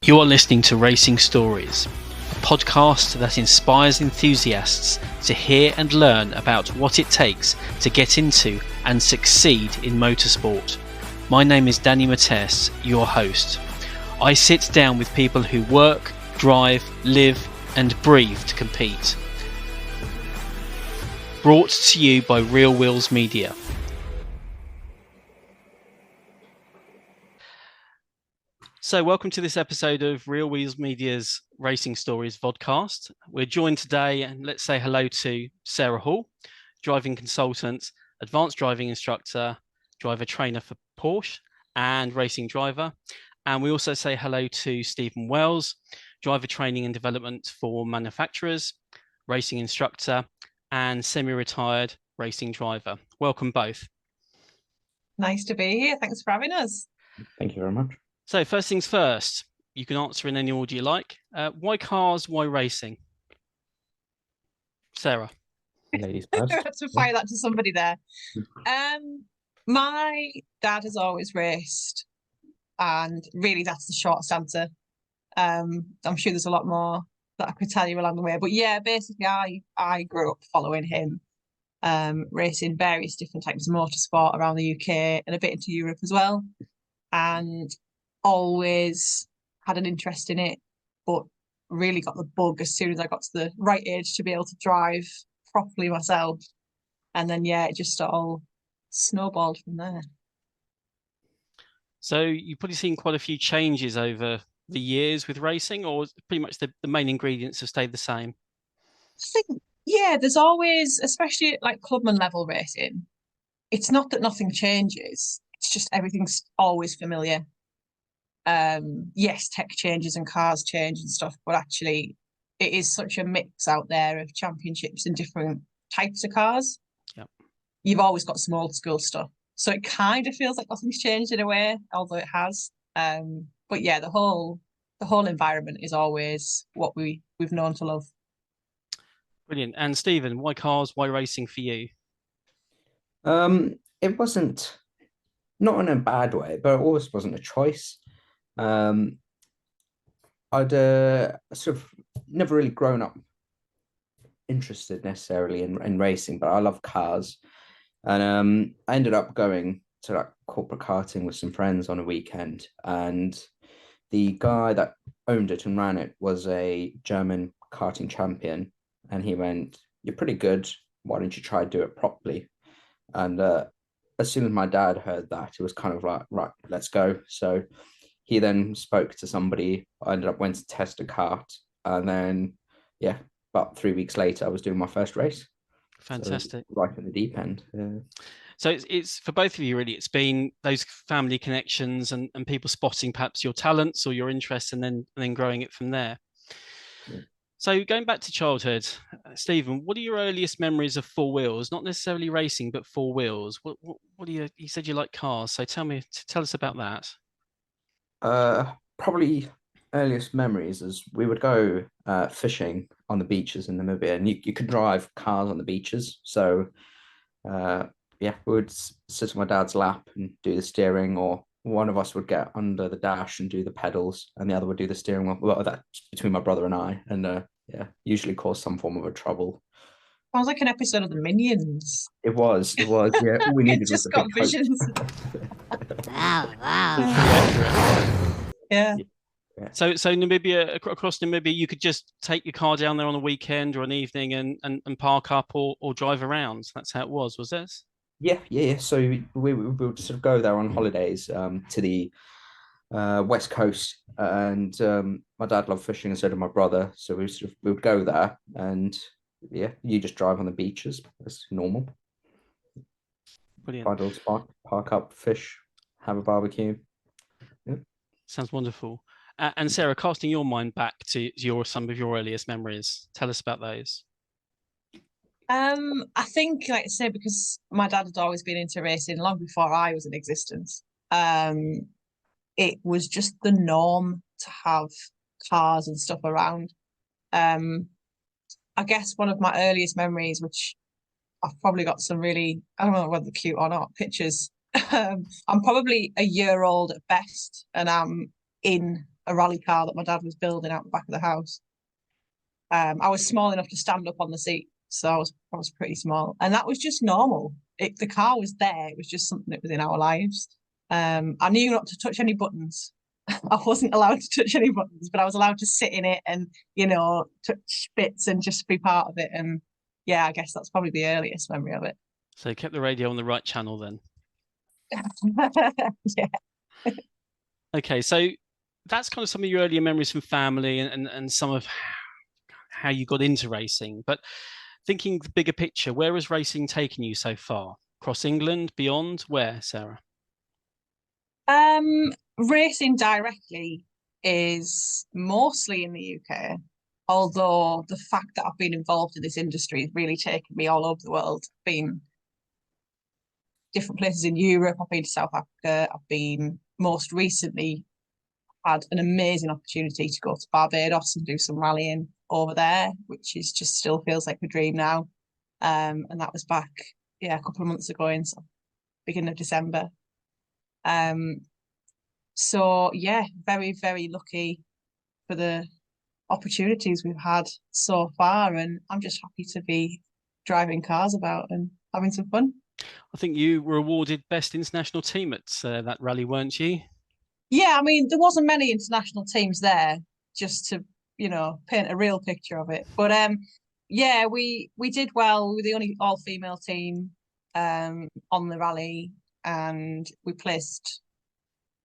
You are listening to Racing Stories, a podcast that inspires enthusiasts to hear and learn about what it takes to get into and succeed in motorsport. My name is Danny Mattess, your host. I sit down with people who work, drive, live and breathe to compete. Brought to you by Real Wheels Media. So welcome to this episode of Real Wheels Media's Racing Stories vodcast. We're joined today, and let's say hello to Sarah Hall, driving consultant, advanced driving instructor, driver trainer for Porsche and racing driver. And we also say hello to Stephen Wells, driver training and development for manufacturers, racing instructor and semi-retired racing driver. Welcome both. Nice to be here. Thanks for having us. Thank you very much. So first things first, you can answer in any order you like. Why cars, why racing? Sarah. Ladies first. To fire that to somebody there. My dad has always raced, and really that's the shortest answer. I'm sure there's a lot more that I could tell you along the way, but yeah, basically I grew up following him, racing various different types of motorsport around the UK and a bit into Europe as well, and always had an interest in it, but really got the bug as soon as I got to the right age to be able to drive properly myself. And then, yeah, it just all snowballed from there. So you've probably seen quite a few changes over the years with racing, or pretty much the main ingredients have stayed the same? I think, yeah, there's always, especially at like clubman level racing, it's not that nothing changes, it's just everything's always familiar. Yes, tech changes and cars change and stuff, but actually it is such a mix out there of championships and different types of cars. Yep. You've always got some old school stuff. So it kind of feels like nothing's changed in a way, although it has. But yeah, the whole environment is always what we've known to love. Brilliant. And Stephen, why cars, why racing for you? It wasn't, not in a bad way, but it always wasn't a choice. I'd sort of never really grown up interested necessarily in racing, but I love cars. And I ended up going to like corporate karting with some friends on a weekend, and the guy that owned it and ran it was a German karting champion, and he went, "You're pretty good, why don't you try to do it properly?" And as soon as my dad heard that, it was kind of like, right, let's go. So he then spoke to somebody. I ended up went to test a kart, and then yeah, about 3 weeks later I was doing my first race. Fantastic. So right in the deep end. So it's for both of you really, it's been those family connections and people spotting perhaps your talents or your interests and then growing it from there. Yeah. So going back to childhood, Stephen, what are your earliest memories of four wheels? Not necessarily racing, but four wheels. What do you said you like cars, so tell us about that. Probably earliest memories is we would go fishing on the beaches in Namibia, and you could drive cars on the beaches. So yeah, we would sit on my dad's lap and do the steering, or one of us would get under the dash and do the pedals, and the other would do the steering wheel. Well, that's between my brother and I, and yeah, usually cause some form of a trouble. Sounds like an episode of the Minions. It was, yeah. All we needed just was got visions. Yeah. So Namibia, across Namibia, you could just take your car down there on a weekend or an evening and park up or drive around. That's how it was this? Yeah. So we would sort of go there on holidays to the West Coast, and my dad loved fishing and so did my brother. So we would go there, and yeah, you just drive on the beaches. It's normal. Brilliant. Find a little spot, park up, fish, have a barbecue. Yeah. Sounds wonderful. And Sarah, casting your mind back to some of your earliest memories, tell us about those. I think, like I say, because my dad had always been into racing long before I was in existence, it was just the norm to have cars and stuff around. I guess one of my earliest memories, which I've probably got some really, I don't know whether they're cute or not, pictures. I'm probably a year old at best, and I'm in a rally car that my dad was building out the back of the house. I was small enough to stand up on the seat, so I was pretty small, and that was just normal. The car was there; it was just something that was in our lives. I knew not to touch any buttons. I wasn't allowed to touch any buttons, but I was allowed to sit in it and, you know, touch bits and just be part of it. And yeah, I guess that's probably the earliest memory of it. So you kept the radio on the right channel then. Yeah. Okay, so that's kind of some of your earlier memories from family and some of how you got into racing. But thinking the bigger picture, where has racing taken you so far? Across England, beyond, where, Sarah? Racing directly is mostly in the UK, although the fact that I've been involved in this industry has really taken me all over the world. I've been different places in Europe, I've been to South Africa, I've been most recently had an amazing opportunity to go to Barbados and do some rallying over there, which is just still feels like a dream now. And that was back, a couple of months ago in beginning of December. So yeah, very, very lucky for the opportunities we've had so far, and I'm just happy to be driving cars about and having some fun. I think you were awarded best international team at that rally, weren't you? Yeah, I mean, there wasn't many international teams there, just to, you know, paint a real picture of it. But yeah, we did well. We were the only all-female team on the rally, and we placed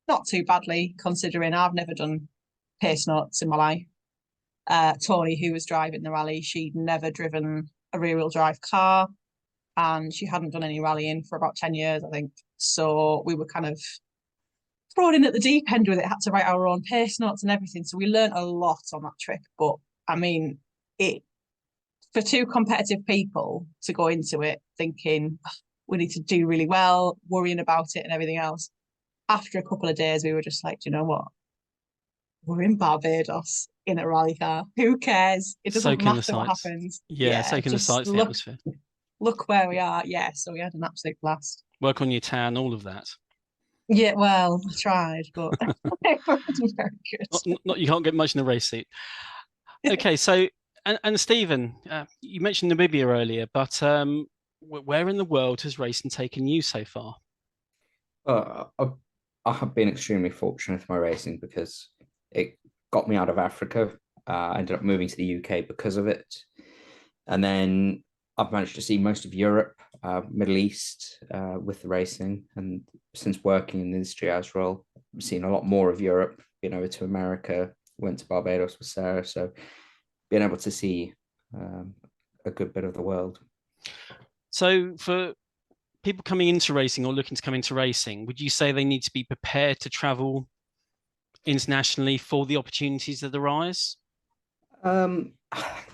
not too badly, considering I've never done pace notes in my life. Tony, who was driving the rally, she'd never driven a rear-wheel drive car, and she hadn't done any rallying for about 10 years, I think. So we were kind of thrown in at the deep end with it, had to write our own pace notes and everything. So we learned a lot on that trip. But I mean, for two competitive people to go into it thinking we need to do really well, worrying about it and everything else, after a couple of days, we were just like, do you know what? We're in Barbados in a rally car. Who cares? It doesn't matter what happens. Yeah, soaking the sights, the atmosphere. Look where we are. Yeah, so we had an absolute blast. Work on your tan, all of that. Yeah, well, I tried, but it wasn't very good. Not you can't get much in the race seat. Okay, so and Stephen, you mentioned Namibia earlier, but where in the world has racing taken you so far? I have been extremely fortunate with my racing because it got me out of Africa. I ended up moving to the UK because of it. And then I've managed to see most of Europe, Middle East with the racing. And since working in the industry as well, I've seen a lot more of Europe, been over to America, went to Barbados with Sarah. So being able to see a good bit of the world. So for people coming into racing or looking to come into racing, would you say they need to be prepared to travel internationally for the opportunities that arise?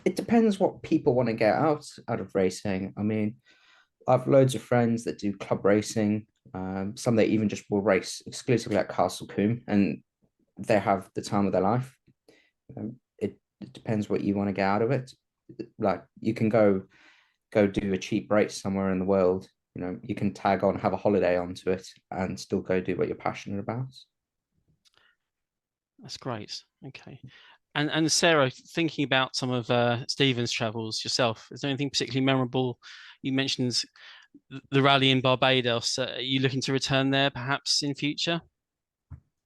It depends what people want to get out of racing. I mean, I've loads of friends that do club racing. Some that even just will race exclusively at Castle Combe, and they have the time of their life. It depends what you want to get out of it. Like you can go do a cheap race somewhere in the world. You know, you can tag on, have a holiday onto it, and still go do what you're passionate about. That's great. Okay. And Sarah, thinking about some of Stephen's travels yourself, is there anything particularly memorable? You mentioned the rally in Barbados. Are you looking to return there perhaps in future?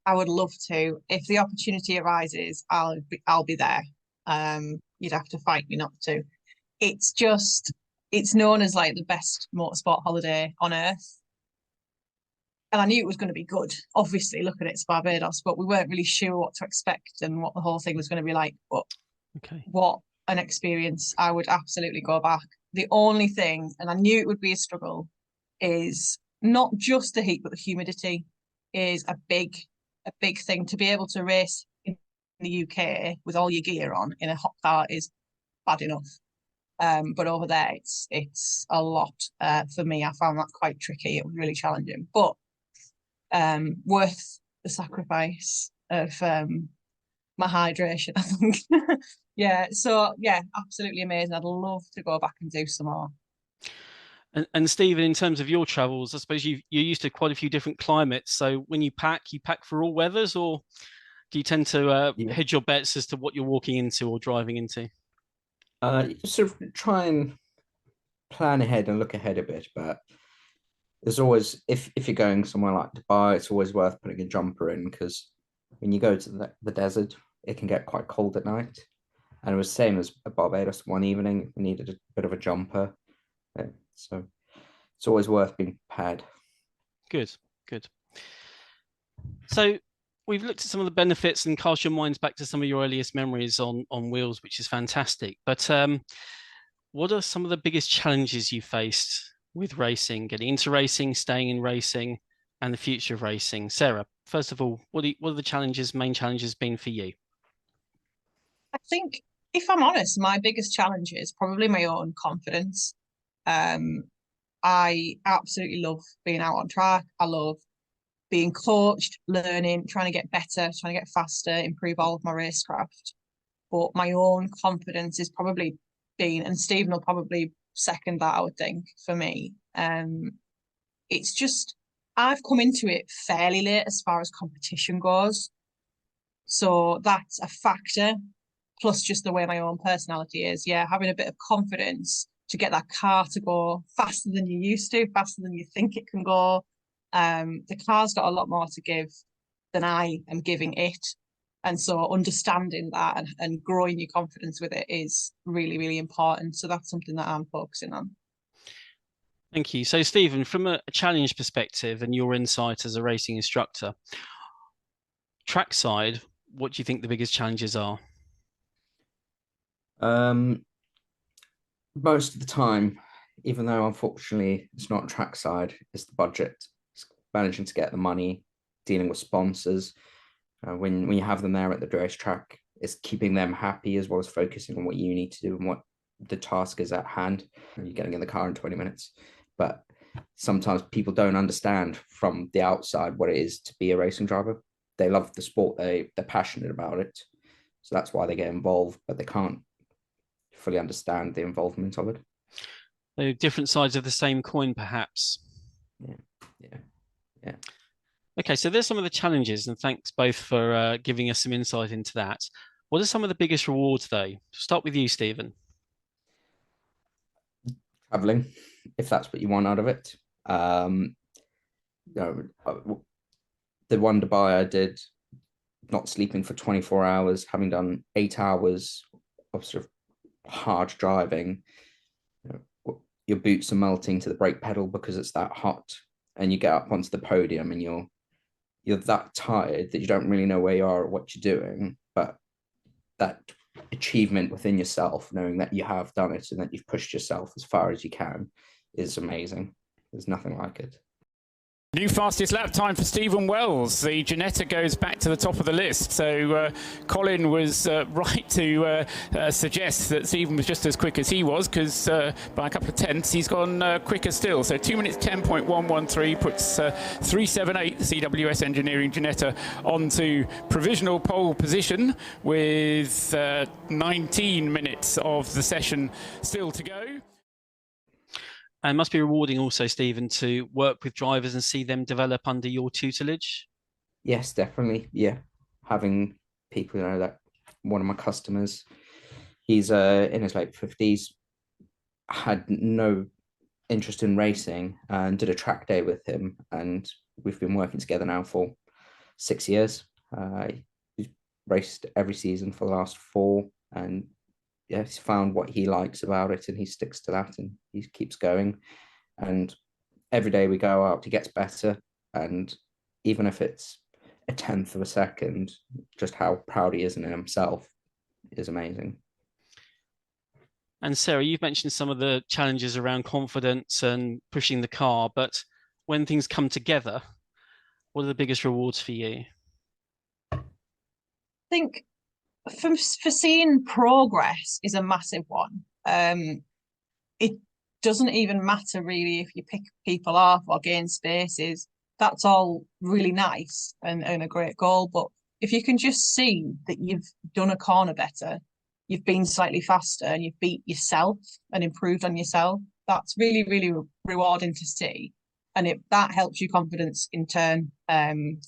I would love to. If the opportunity arises, I'll be there. You'd have to fight me not to. It's known as like the best motorsport holiday on earth. And I knew it was going to be good, obviously, looking at Barbados, but we weren't really sure what to expect and what the whole thing was going to be like. But okay, what an experience. I would absolutely go back. The only thing, and I knew it would be a struggle, is not just the heat, but the humidity is a big thing. To be able to race in the UK with all your gear on in a hot car is bad enough. But over there, it's a lot. For me, I found that quite tricky. It was really challenging, but worth the sacrifice of my hydration, I think. Yeah, so yeah, absolutely amazing. I'd love to go back and do some more. And Stephen, in terms of your travels, I suppose you're used to quite a few different climates. So when you pack for all weathers, or Do you tend to Yeah. hedge your bets as to what you're walking into or driving into? You sort of try and plan ahead and look ahead a bit, but there's always, if you're going somewhere like Dubai, it's always worth putting a jumper in, because when you go to the desert, it can get quite cold at night. And it was the same as Barbados one evening. We needed a bit of a jumper. Yeah, so it's always worth being prepared. Good, good. So we've looked at some of the benefits and cast your minds back to some of your earliest memories on wheels, which is fantastic. But what are some of the biggest challenges you faced with racing, getting into racing, staying in racing, and the future of racing? Sarah, first of all, what are the main challenges been for you? I think, if I'm honest, my biggest challenge is probably my own confidence. I absolutely love being out on track. I love being coached, learning, trying to get better, trying to get faster, improve all of my racecraft. But my own confidence is probably and Stephen will probably second that, I would think, for me. It's just, I've come into it fairly late as far as competition goes. So that's a factor, plus just the way my own personality is. Yeah, having a bit of confidence to get that car to go faster than you used to, faster than you think it can go. The car's got a lot more to give than I am giving it. And so understanding that and growing your confidence with it is really, really important. So that's something that I'm focusing on. Thank you. So, Stephen, from a challenge perspective and your insight as a racing instructor, trackside, what do you think the biggest challenges are? Most of the time, even though unfortunately it's not trackside, it's the budget. It's managing to get the money, dealing with sponsors. When you have them there at the racetrack, it's keeping them happy as well as focusing on what you need to do and what the task is at hand. You're getting in the car in 20 minutes. But sometimes people don't understand from the outside what it is to be a racing driver. They love the sport, they're passionate about it. So that's why they get involved, but they can't fully understand the involvement of it. So different sides of the same coin, perhaps. Yeah. Okay, so there's some of the challenges, and thanks both for giving us some insight into that. What are some of the biggest rewards, though? Start with you, Stephen. Traveling, if that's what you want out of it. The one Dubai I did, not sleeping for 24 hours, having done 8 hours of sort of hard driving. Your boots are melting to the brake pedal because it's that hot, and you get up onto the podium and you're that tired that you don't really know where you are or what you're doing. But that achievement within yourself, knowing that you have done it and that you've pushed yourself as far as you can, is amazing. There's nothing like it. New fastest lap time for Stephen Wells. The Ginetta goes back to the top of the list. So Colin was right to suggest that Stephen was just as quick as he was, because by a couple of tenths he's gone quicker still. So 2 minutes 10.113 puts 378 CWS Engineering Ginetta onto provisional pole position with 19 minutes of the session still to go. And it must be rewarding also, Stephen, to work with drivers and see them develop under your tutelage. Yes, definitely. Yeah. Having people, that one of my customers, he's in his late 50s, had no interest in racing, and did a track day with him. And we've been working together now for 6 years. He's raced every season for the last 4, and yeah, he's found what he likes about it, and he sticks to that, and he keeps going. And every day we go out, he gets better. And even if it's a tenth of a second, just how proud he is in himself is amazing. And Sarah, you've mentioned some of the challenges around confidence and pushing the car, but when things come together, what are the biggest rewards for you? I think for seeing progress is a massive one. It doesn't even matter really if you pick people off or gain spaces. That's all really nice and a great goal. But if you can just see that you've done a corner better, you've been slightly faster, and you've beat yourself and improved on yourself, that's really, really rewarding to see. And that helps your confidence in turn,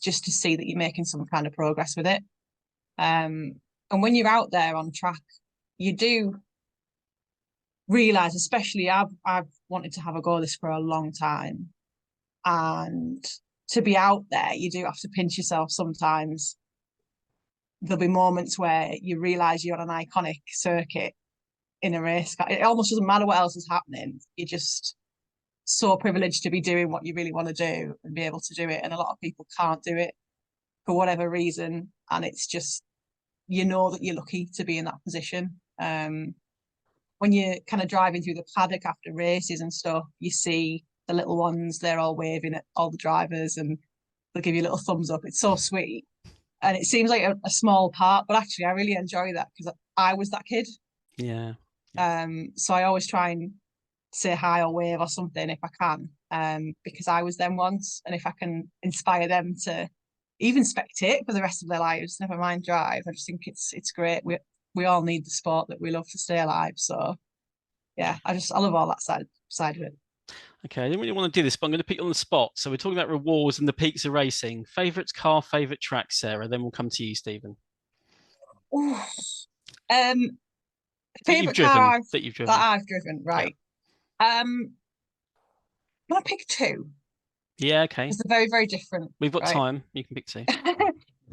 just to see that you're making some kind of progress with it. And when you're out there on track, you do realize, especially I've wanted to have a go at this for a long time, and to be out there, you do have to pinch yourself sometimes. There'll be moments where you realize you're on an iconic circuit in a race. It almost doesn't matter what else is happening. You're just so privileged to be doing what you really want to do and be able to do it. And a lot of people can't do it for whatever reason. And it's just, you know, that you're lucky to be in that position. When you're kind of driving through the paddock after races and stuff, you see the little ones, they're all waving at all the drivers and they'll give you a little thumbs up. It's so sweet. And it seems like a small part, but actually I really enjoy that because I was that kid. Yeah. So I always try and say hi or wave or something if I can, because I was them once. And if I can inspire them to even spectate for the rest of their lives, never mind drive, I just think it's great. We all need the sport that we love to stay alive. So yeah, I love all that side of it. Okay, I didn't really want to do this, but I'm going to put you on the spot. So we're talking about rewards and the peaks of racing. Favourite car, favourite track, Sarah. Then we'll come to you, Stephen. Ooh. Favourite car that you've driven. That I've driven, right? Yeah. I'm gonna pick two. Yeah, okay. Because they're very, very different. We've got right? time. You can pick two.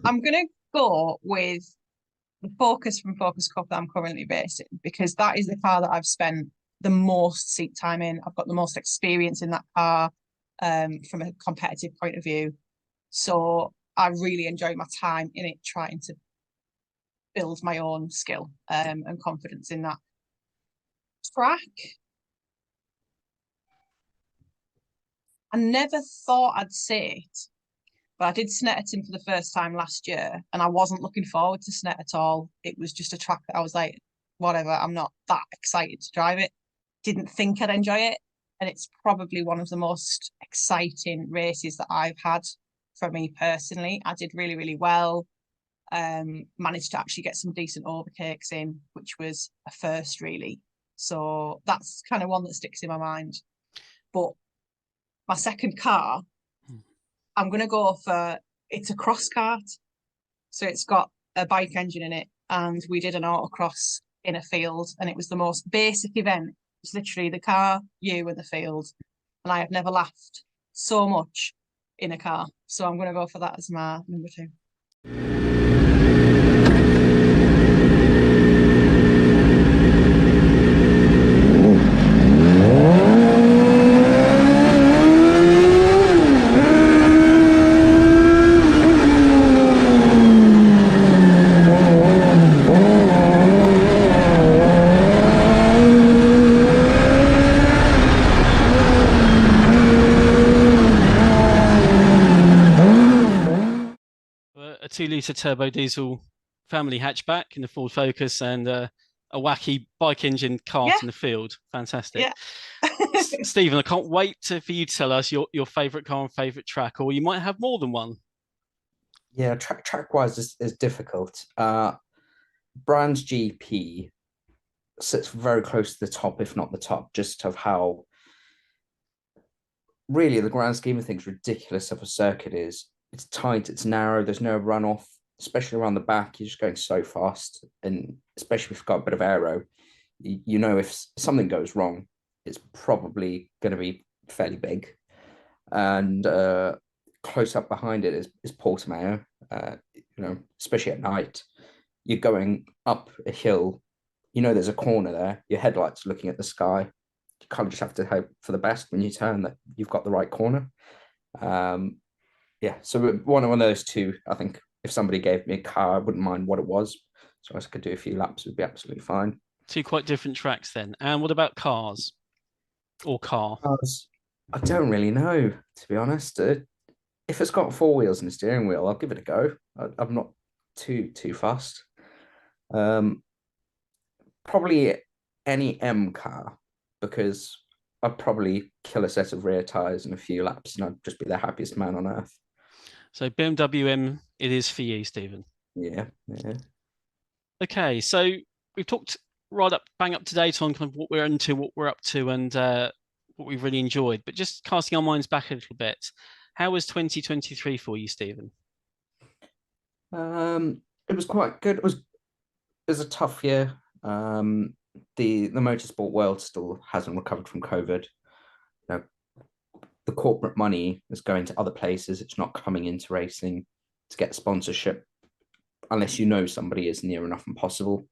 I'm gonna go with the Focus from Focus Cup that I'm currently racing because that is the car that I've spent the most seat time in. I've got the most experience in that car, from a competitive point of view. So I really enjoy my time in it, trying to build my own skill and confidence in that. Track, I never thought I'd say it, but I did Snetterton for the first time last year, and I wasn't looking forward to Snet at all. It was just a track that I was like, whatever, I'm not that excited to drive it. Didn't think I'd enjoy it, and it's probably one of the most exciting races that I've had for me personally. I did really, really well. Managed to actually get some decent overtakes in, which was a first, really. So that's kind of one that sticks in my mind. But my second car, I'm going to go for, it's a cross kart. So it's got a bike engine in it. And we did an autocross in a field. And it was the most basic event. It was literally the car, you, and the field. And I have never laughed so much in a car. So I'm going to go for that as my number two. A 2-litre turbo diesel family hatchback in the Ford Focus and a wacky bike engine kart in the field. Fantastic. Yeah. Stephen, I can't wait for you to tell us your favourite car and favourite track, or you might have more than one. Yeah, track wise is difficult. Brands GP sits very close to the top, if not the top, just of how really the grand scheme of things ridiculous of a circuit is. It's tight, it's narrow, there's no runoff, especially around the back. You're just going so fast, and especially if you've got a bit of aero, you know if something goes wrong, it's probably going to be fairly big. And close up behind it is Portimao. Especially at night, you're going up a hill, there's a corner there, your headlights looking at the sky. You kind of just have to hope for the best when you turn that you've got the right corner. So one of those two, I think if somebody gave me a car, I wouldn't mind what it was. So I could do a few laps, it would be absolutely fine. Two quite different tracks then. And what about cars or car? Cars, I don't really know, to be honest. If it's got 4 wheels and a steering wheel, I'll give it a go. I'm not too fussed. Probably any M car, because I'd probably kill a set of rear tyres and a few laps and I'd just be the happiest man on earth. So BMW M it is for you, Stephen. Yeah. Okay, so we've talked bang up to date on kind of what we're into, what we're up to, and what we've really enjoyed. But just casting our minds back a little bit, how was 2023 for you, Stephen? It It was quite good. It was a tough year. The motorsport world still hasn't recovered from COVID. You know, the corporate money is going to other places. It's not coming into racing to get sponsorship unless you know somebody is near enough impossible.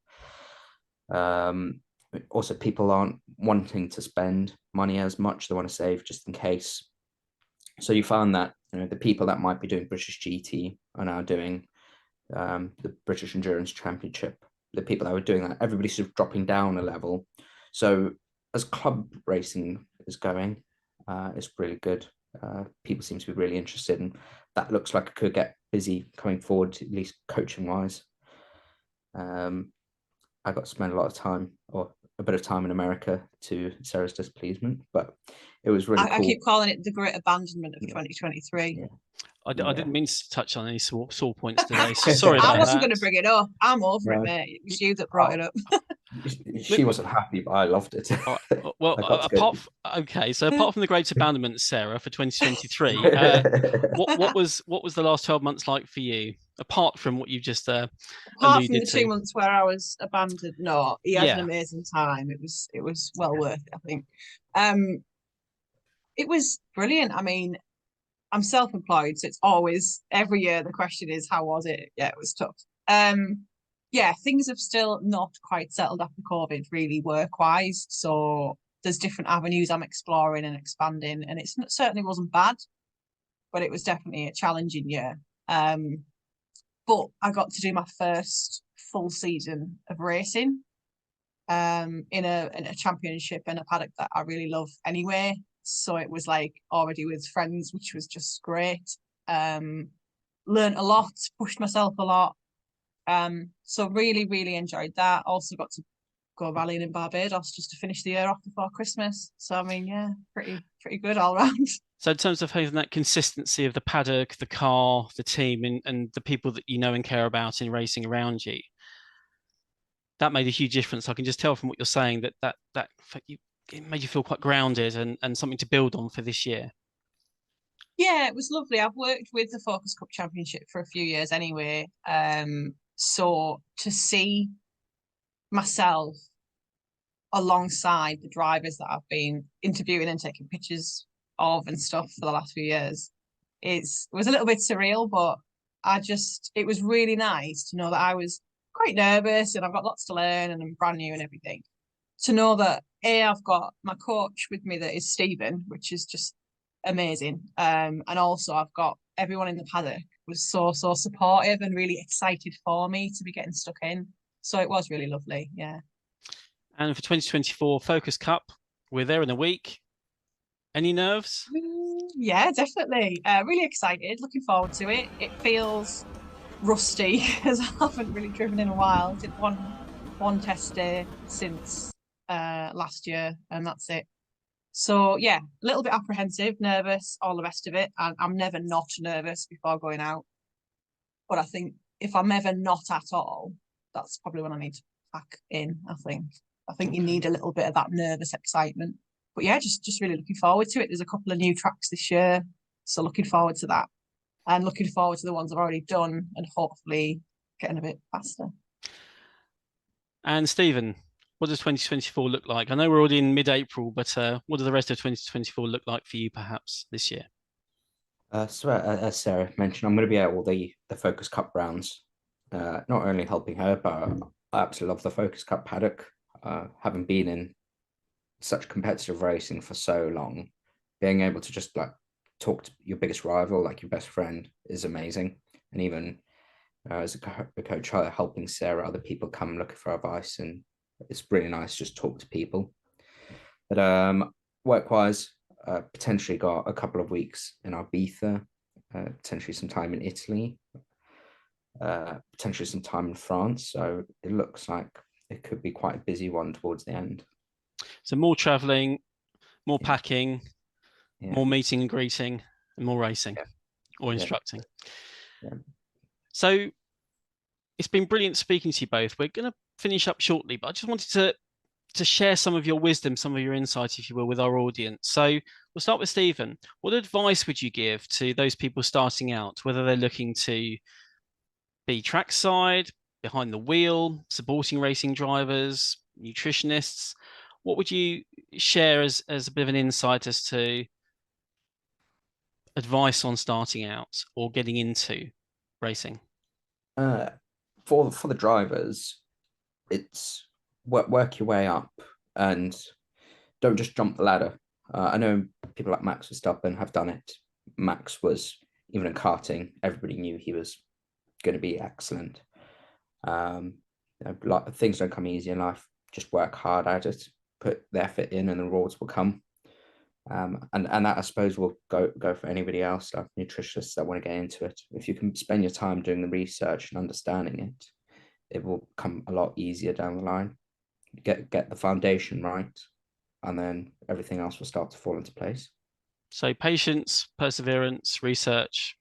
Also, people aren't wanting to spend money as much. They want to save just in case. So you found that, you know, the people that might be doing British GT are now doing the British Endurance Championship. The people that were doing that, everybody's sort of dropping down a level. So as club racing is going, it's really good. People seem to be really interested, and that looks like it could get busy coming forward, at least coaching wise. I got to spend a lot of time, or a bit of time, in America, to Sarah's displeasement, but it was really cool. I keep calling it the great abandonment of 2023. Yeah. I didn't mean to touch on any sore points today. So sorry about that. I wasn't going to bring it up. I'm over it, mate. It was you that brought it up. She wasn't happy, but I loved it. Well, apart from the great abandonment, Sarah, for 2023, what was the last 12 months like for you? Apart from what you just apart from the 2 months where I was abandoned, no, he had an amazing time. It was well worth it, I think. It was brilliant. I mean, I'm self-employed, so it's always, every year the question is, how was it? Yeah, it was tough. Things have still not quite settled after COVID, really, work-wise. So there's different avenues I'm exploring and expanding, and it certainly wasn't bad, but it was definitely a challenging year. But I got to do my first full season of racing in a championship and a paddock that I really love anyway. So it was like already with friends, which was just great. Learned a lot, pushed myself a lot. So really, really enjoyed that. Also got to go rallying in Barbados just to finish the year off before Christmas. So I mean, yeah, pretty good all round. So in terms of having that consistency of the paddock, the car, the team, and the people that you know and care about in racing around you, that made a huge difference. I can just tell from what you're saying that it made you feel quite grounded and something to build on for this year. Yeah, it was lovely. I've worked with the Focus Cup Championship for a few years anyway. So to see myself alongside the drivers that I've been interviewing and taking pictures of and stuff for the last few years, it was a little bit surreal, but it was really nice to know that I was quite nervous and I've got lots to learn and I'm brand new and everything. To know that I've got my coach with me that is Stephen, which is just amazing. And also I've got everyone in the paddock was so supportive and really excited for me to be getting stuck in. So it was really lovely, yeah. And for 2024 Focus Cup, we're there in a week. Any nerves? Yeah, definitely. Really excited, looking forward to it. It feels rusty because I haven't really driven in a while. Did one test day since last year, and that's it. So yeah, a little bit apprehensive, nervous, all the rest of it. And I'm never not nervous before going out, but I think if I'm ever not at all, that's probably when I need to pack in. I think you need a little bit of that nervous excitement. But yeah, just really looking forward to it. There's a couple of new tracks this year, so looking forward to that, and looking forward to the ones I've already done, and hopefully getting a bit faster. And Stephen, what does 2024 look like? I know we're already in mid-April, but what does the rest of 2024 look like for you, perhaps, this year? So as Sarah mentioned, I'm going to be at all the Focus Cup rounds, not only helping her, but I absolutely love the Focus Cup paddock. Having been in such competitive racing for so long, being able to just like talk to your biggest rival, like your best friend, is amazing. And even as a coach, helping Sarah, other people come looking for advice, and it's really nice to just talk to people. But work-wise, potentially got a couple of weeks in Ibiza, potentially some time in Italy, potentially some time in France. So it looks like it could be quite a busy one towards the end. So more traveling, more packing, more meeting and greeting, and more racing or instructing. Yeah. So it's been brilliant speaking to you both. We're going to finish up shortly, but I just wanted to share some of your wisdom, some of your insights, if you will, with our audience. So we'll start with Stephen. What advice would you give to those people starting out, whether they're looking to be trackside, behind the wheel, supporting racing drivers, nutritionists? What would you share as a bit of an insight as to advice on starting out or getting into racing? For the drivers, it's work your way up and don't just jump the ladder. I know people like Max Verstappen have done it. Max was, even in karting, everybody knew he was going to be excellent. Things don't come easy in life. Just work hard at it, put the effort in, and the rewards will come. And that, I suppose, will go for anybody else, like nutritionists that want to get into it. If you can spend your time doing the research and understanding it, it will come a lot easier down the line. Get the foundation right, and then everything else will start to fall into place. So patience, perseverance, research.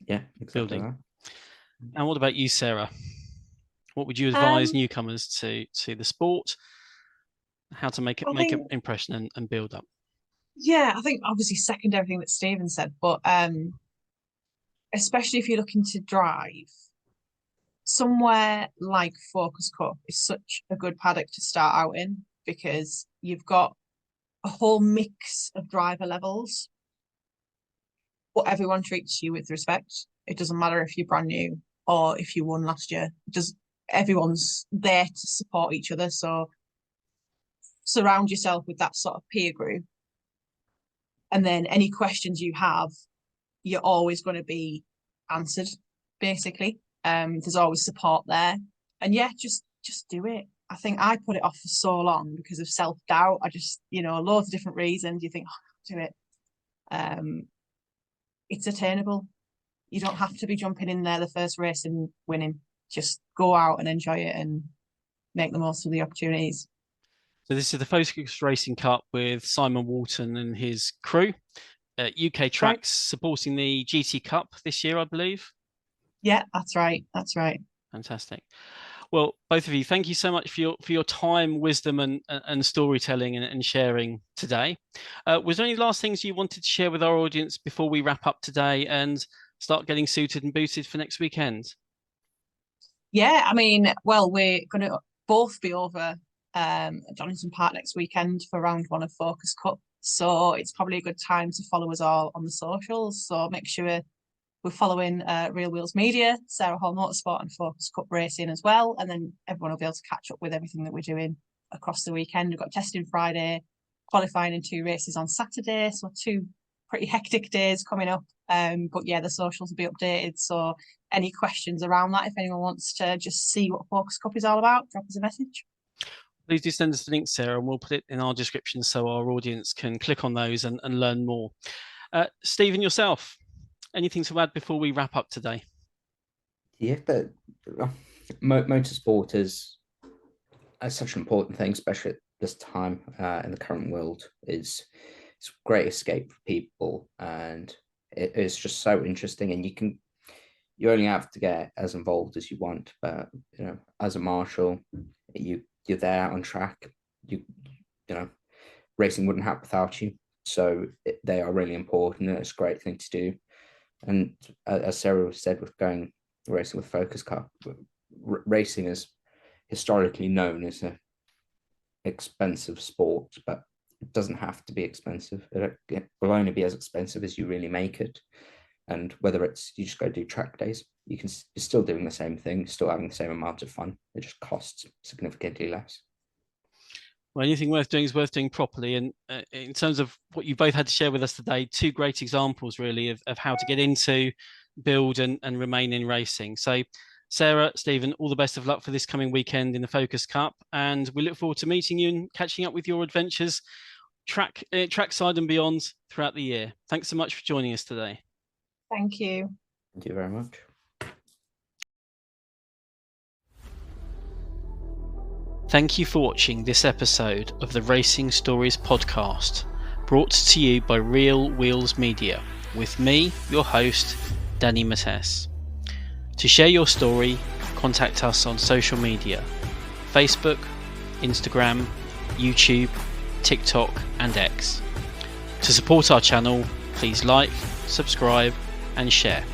Yeah, exactly. Building. And what about you, Sarah? What would you advise newcomers to the sport? How to make an impression and build up? Yeah, I think obviously second everything that Stephen said, but especially if you're looking to drive, somewhere like Focus Cup is such a good paddock to start out in, because you've got a whole mix of driver levels, but everyone treats you with respect. It doesn't matter if you're brand new or if you won last year. Everyone's there to support each other. So surround yourself with that sort of peer group. And then any questions you have, you're always going to be answered, basically. There's always support there. And yeah, just do it. I think I put it off for so long because of self-doubt. I just, loads of different reasons. You think, do it. It's attainable. You don't have to be jumping in there the first race and winning. Just go out and enjoy it and make the most of the opportunities. So this is the Focus Racing Cup with Simon Walton and his crew. UK Tracks supporting the GT Cup this year, I believe. Yeah, that's right. That's right. Fantastic. Well, both of you, thank you so much for your time, wisdom, and storytelling and sharing today. Was there any last things you wanted to share with our audience before we wrap up today and start getting suited and booted for next weekend? Yeah, I mean, well, we're going to both be over at Donington Park next weekend for round 1 of Focus Cup. So it's probably a good time to follow us all on the socials. So make sure we're following Real Wheels Media, Sarah Hall Motorsport, and Focus Cup Racing as well. And then everyone will be able to catch up with everything that we're doing across the weekend. We've got testing Friday, qualifying in 2 races on Saturday. So 2 pretty hectic days coming up. But yeah, the socials will be updated. So any questions around that, if anyone wants to just see what Focus Cup is all about, drop us a message. Please do send us the link, Sarah, and we'll put it in our description so our audience can click on those and learn more. Stephen, yourself, anything to add before we wrap up today? Yeah, but motorsport is such an important thing, especially at this time in the current world. It's a great escape for people, and it is just so interesting. And you only have to get as involved as you want, but as a marshal, you're there on track. Racing wouldn't happen without you. So they are really important, and it's a great thing to do. And as Sarah said, with going racing with Focus Cup, racing is historically known as an expensive sport, but it doesn't have to be expensive. It will only be as expensive as you really make it. And whether it's you just go do track days, you're still doing the same thing, still having the same amount of fun. It just costs significantly less. Well, anything worth doing is worth doing properly. And in terms of what you both had to share with us today, 2 great examples really of how to get into, build and remain in racing. So Sarah, Stephen, all the best of luck for this coming weekend in the Focus Cup. And we look forward to meeting you and catching up with your adventures trackside and beyond throughout the year. Thanks so much for joining us today. Thank you. Thank you very much. Thank you for watching this episode of the Racing Stories podcast, brought to you by Real Wheels Media, with me, your host, Danny Mattess. To share your story, contact us on social media: Facebook, Instagram, YouTube, TikTok and X. To support our channel, please like, subscribe and share.